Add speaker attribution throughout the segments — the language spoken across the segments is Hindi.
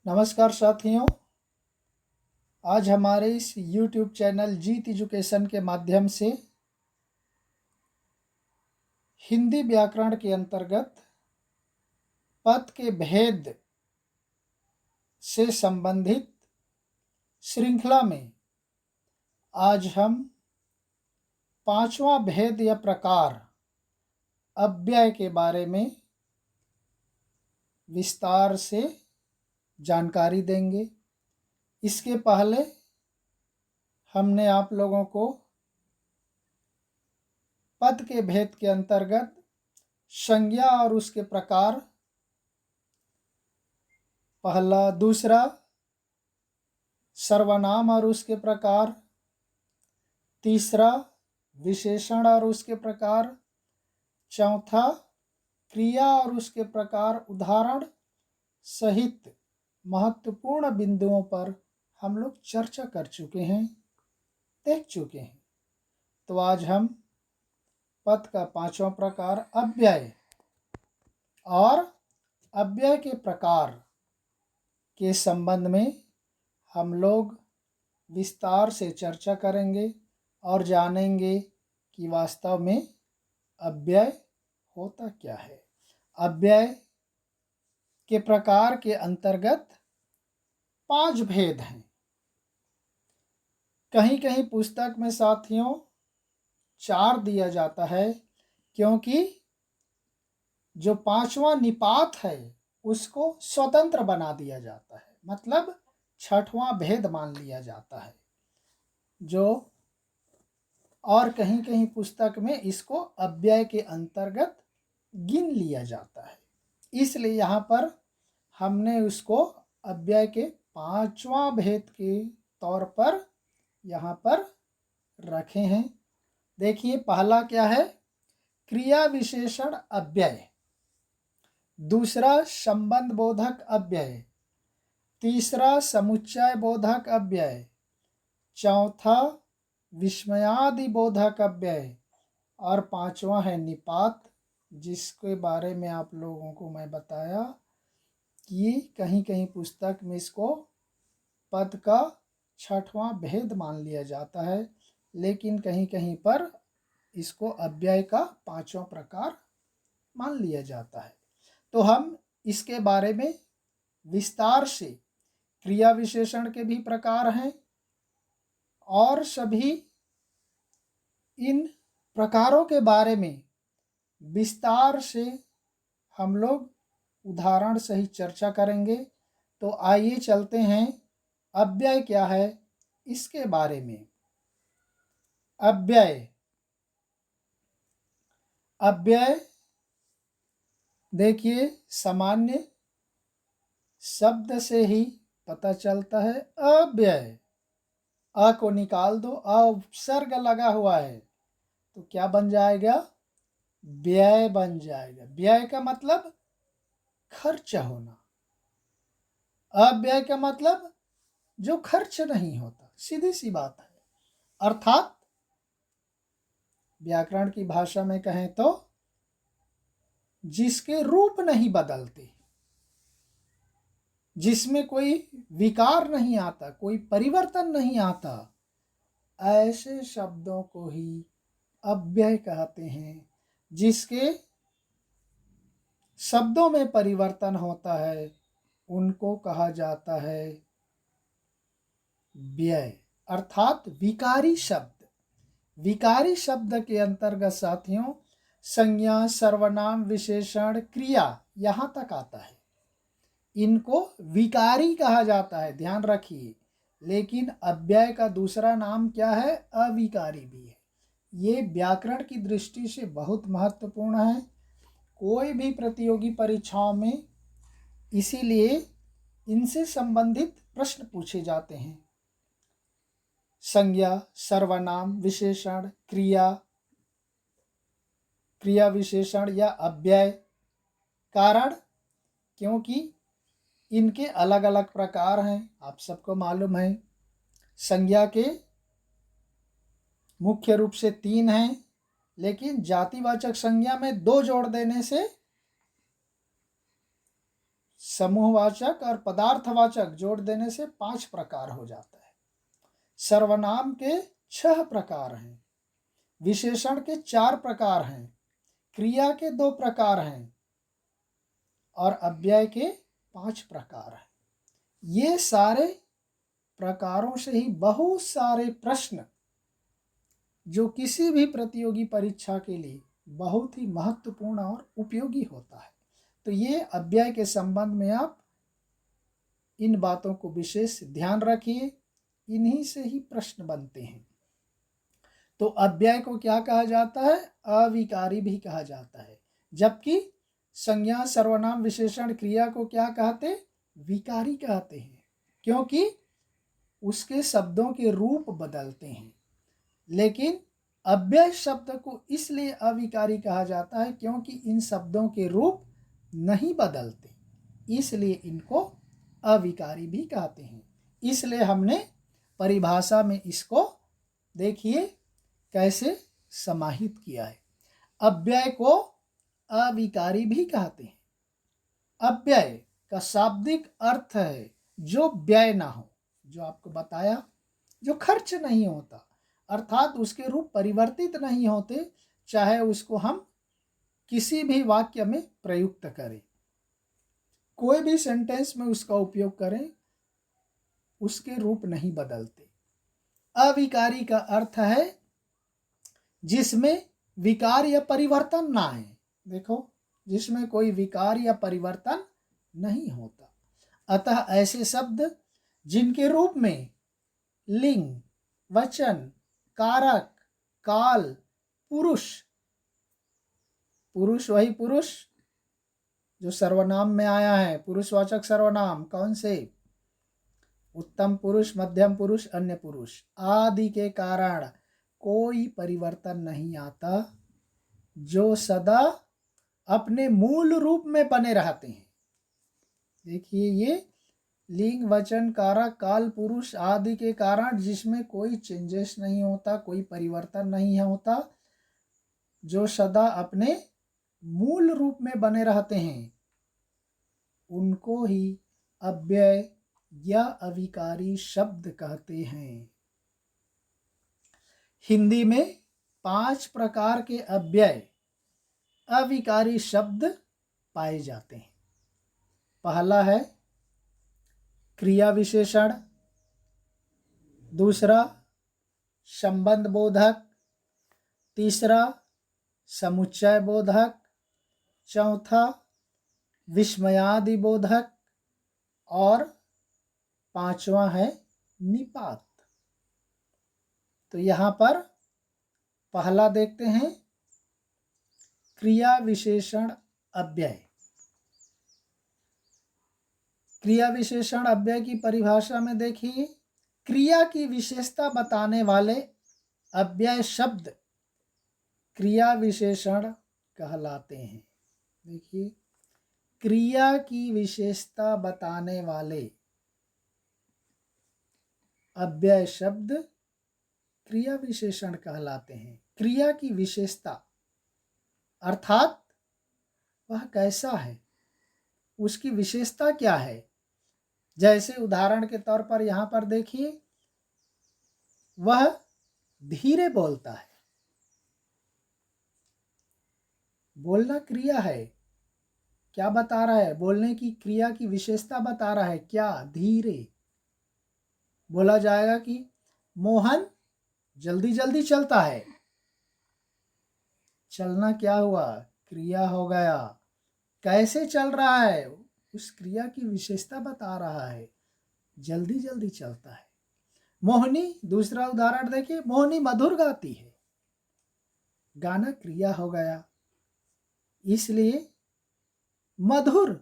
Speaker 1: नमस्कार साथियों, आज हमारे इस YouTube चैनल जीत एजुकेशन के माध्यम से हिंदी व्याकरण के अंतर्गत पद के भेद से संबंधित श्रृंखला में आज हम पांचवा भेद या प्रकार अव्यय के बारे में विस्तार से जानकारी देंगे। इसके पहले हमने आप लोगों को पद के भेद के अंतर्गत संज्ञा और उसके प्रकार, पहला, दूसरा सर्वनाम और उसके प्रकार, तीसरा विशेषण और उसके प्रकार, चौथा क्रिया और उसके प्रकार उदाहरण सहित महत्वपूर्ण बिंदुओं पर हम लोग चर्चा कर चुके हैं, देख चुके हैं। तो आज हम पद का पांचवा प्रकार अव्यय और अव्यय के प्रकार के संबंध में हम लोग विस्तार से चर्चा करेंगे और जानेंगे कि वास्तव में अव्यय होता क्या है। अव्यय के प्रकार के अंतर्गत 5 भेद हैं। कहीं कहीं पुस्तक में साथियों 4 दिया जाता है, क्योंकि जो 5वां निपात है उसको स्वतंत्र बना दिया जाता है, मतलब 6वां भेद मान लिया जाता है, जो और कहीं कहीं पुस्तक में इसको अव्यय के अंतर्गत गिन लिया जाता है। इसलिए यहाँ पर हमने उसको अव्यय के 5वां भेद के तौर पर यहाँ पर रखे हैं। देखिए, पहला क्या है? क्रिया विशेषण अव्यय, दूसरा संबंध बोधक अव्यय, तीसरा समुच्चय बोधक अव्यय, चौथा विस्मयादि बोधक अव्यय और पांचवा है निपात, जिसके बारे में आप लोगों को मैं बताया कि कहीं कहीं पुस्तक में इसको पद का 6वां भेद मान लिया जाता है, लेकिन कहीं कहीं पर इसको अव्यय का 5वां प्रकार मान लिया जाता है। तो हम इसके बारे में विस्तार से, क्रिया विशेषण के भी प्रकार हैं और सभी इन प्रकारों के बारे में विस्तार से हम लोग उदाहरण सहित चर्चा करेंगे। तो आइए चलते हैं अव्यय क्या है इसके बारे में। अव्यय देखिए, सामान्य शब्द से ही पता चलता है। अव्यय, अ को निकाल दो, उपसर्ग लगा हुआ है तो क्या बन जाएगा? व्यय बन जाएगा। व्यय का मतलब खर्च होना, अव्यय का मतलब जो खर्च नहीं होता, सीधी सी बात है। अर्थात व्याकरण की भाषा में कहें तो जिसके रूप नहीं बदलते, जिसमें कोई विकार नहीं आता, कोई परिवर्तन नहीं आता, ऐसे शब्दों को ही अव्यय कहते हैं। जिसके शब्दों में परिवर्तन होता है उनको कहा जाता है व्यय, अर्थात विकारी शब्द। विकारी शब्द के अंतर्गत साथियों संज्ञा, सर्वनाम, विशेषण, क्रिया यहाँ तक आता है, इनको विकारी कहा जाता है, ध्यान रखिए। लेकिन अव्यय का दूसरा नाम क्या है? अविकारी भी है। ये व्याकरण की दृष्टि से बहुत महत्वपूर्ण है, कोई भी प्रतियोगी परीक्षाओं में इसीलिए इनसे संबंधित प्रश्न पूछे जाते हैं। संज्ञा, सर्वनाम, विशेषण, क्रिया विशेषण या अव्यय। कारण, क्योंकि इनके अलग अलग प्रकार हैं, आप सबको मालूम है। संज्ञा के मुख्य रूप से 3 हैं, लेकिन जातिवाचक संज्ञा में 2 जोड़ देने से समूहवाचक और पदार्थवाचक जोड़ देने से 5 प्रकार हो जाता है। सर्वनाम के 6 प्रकार हैं, विशेषण के 4 प्रकार हैं, क्रिया के 2 प्रकार हैं और अव्यय के 5 प्रकार हैं। ये सारे प्रकारों से ही बहुत सारे प्रश्न जो किसी भी प्रतियोगी परीक्षा के लिए बहुत ही महत्वपूर्ण और उपयोगी होता है। तो ये अव्यय के संबंध में आप इन बातों को विशेष ध्यान रखिए, इन्हीं से ही प्रश्न बनते हैं। तो अव्यय को क्या कहा जाता है? अविकारी भी कहा जाता है, जबकि संज्ञा, सर्वनाम, विशेषण, क्रिया को क्या कहते? विकारी कहते हैं, क्योंकि उसके शब्दों के रूप बदलते हैं। लेकिन अव्यय शब्द को इसलिए अविकारी कहा जाता है क्योंकि इन शब्दों के रूप नहीं बदलते, इसलिए इनको अविकारी भी कहते हैं। इसलिए हमने परिभाषा में इसको देखिए कैसे समाहित किया है। अव्यय को अविकारी भी कहते हैं। अव्यय का शाब्दिक अर्थ है जो व्यय ना हो, जो आपको बताया, जो खर्च नहीं होता, अर्थात उसके रूप परिवर्तित नहीं होते, चाहे उसको हम किसी भी वाक्य में प्रयुक्त करें, कोई भी सेंटेंस में उसका उपयोग करें, उसके रूप नहीं बदलते। अविकारी का अर्थ है जिसमें विकार या परिवर्तन ना आए। देखो, जिसमें कोई विकार या परिवर्तन नहीं होता। अतः ऐसे शब्द जिनके रूप में लिंग, वचन, कारक, काल, पुरुष, पुरुष वही पुरुष जो सर्वनाम में आया है, पुरुषवाचक सर्वनाम कौन से? उत्तम पुरुष, मध्यम पुरुष, अन्य पुरुष आदि के कारण कोई परिवर्तन नहीं आता, जो सदा अपने मूल रूप में बने रहते हैं। देखिए, ये लिंग, वचन, कारक, काल, पुरुष आदि के कारण जिसमें कोई चेंजेस नहीं होता, कोई परिवर्तन नहीं होता, जो सदा अपने मूल रूप में बने रहते हैं, उनको ही अव्यय या अविकारी शब्द कहते हैं। हिंदी में 5 प्रकार के अव्यय अविकारी शब्द पाए जाते हैं। पहला है क्रिया विशेषण, दूसरा संबंध बोधक, तीसरा समुच्चय बोधक, चौथा विस्मयादि बोधक और पांचवा है निपात। तो यहाँ पर पहला देखते हैं क्रिया विशेषण अव्यय। क्रिया विशेषण अव्यय की परिभाषा में देखिए, क्रिया की विशेषता बताने वाले अव्यय शब्द क्रिया विशेषण कहलाते हैं। देखिए, क्रिया की विशेषता बताने वाले अव्यय शब्द क्रिया विशेषण कहलाते हैं। क्रिया की विशेषता अर्थात वह कैसा है, उसकी विशेषता क्या है। जैसे उदाहरण के तौर पर यहाँ पर देखिए, वह धीरे बोलता है। बोलना क्रिया है, क्या बता रहा है? बोलने की क्रिया की विशेषता बता रहा है। क्या? धीरे बोला जाएगा कि मोहन जल्दी जल्दी चलता है। चलना क्या हुआ? क्रिया हो गया। कैसे चल रहा है? उस क्रिया की विशेषता बता रहा है, जल्दी जल्दी चलता है। मोहिनी, दूसरा उदाहरण देखिए, मोहिनी मधुर गाती है। गाना क्रिया हो गया, इसलिए मधुर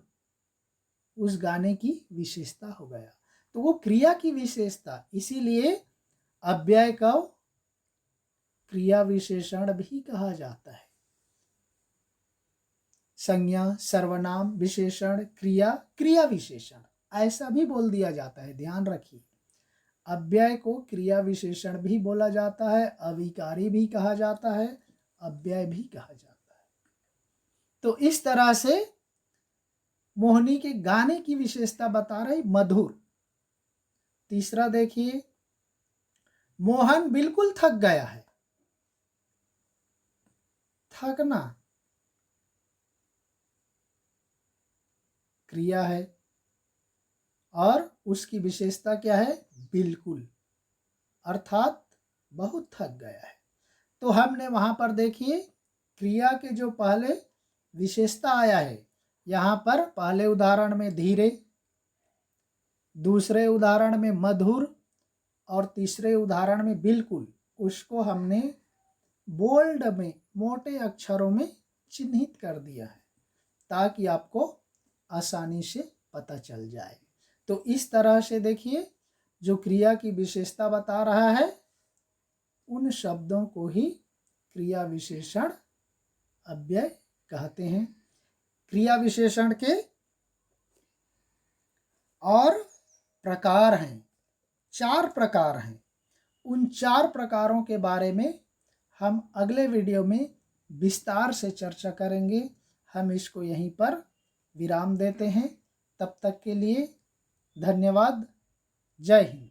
Speaker 1: उस गाने की विशेषता हो गया। तो वो क्रिया की विशेषता, इसीलिए अव्यय को क्रिया विशेषण भी कहा जाता है। संज्ञा, सर्वनाम, विशेषण, क्रिया, क्रिया विशेषण ऐसा भी बोल दिया जाता है। ध्यान रखिए, अव्यय को क्रिया विशेषण भी बोला जाता है, अविकारी भी कहा जाता है, अव्यय भी कहा जाता है। तो इस तरह से मोहिनी के गाने की विशेषता बता रही मधुर। तीसरा देखिए, मोहन बिल्कुल थक गया है। थकना क्रिया है और उसकी विशेषता क्या है? बिल्कुल, अर्थात बहुत थक गया है। तो हमने वहां पर देखिए क्रिया के जो पहले विशेषता आया है, यहाँ पर पहले उदाहरण में धीरे, दूसरे उदाहरण में मधुर और तीसरे उदाहरण में बिल्कुल, उसको हमने बोल्ड में मोटे अक्षरों में चिन्हित कर दिया है ताकि आपको आसानी से पता चल जाए। तो इस तरह से देखिए जो क्रिया की विशेषता बता रहा है उन शब्दों को ही क्रिया विशेषण अव्यय कहते हैं। क्रिया विशेषण के और प्रकार हैं, 4 प्रकार हैं। उन 4 प्रकारों के बारे में हम अगले वीडियो में विस्तार से चर्चा करेंगे। हम इसको यहीं पर विराम देते हैं। तब तक के लिए धन्यवाद। जय हिंद।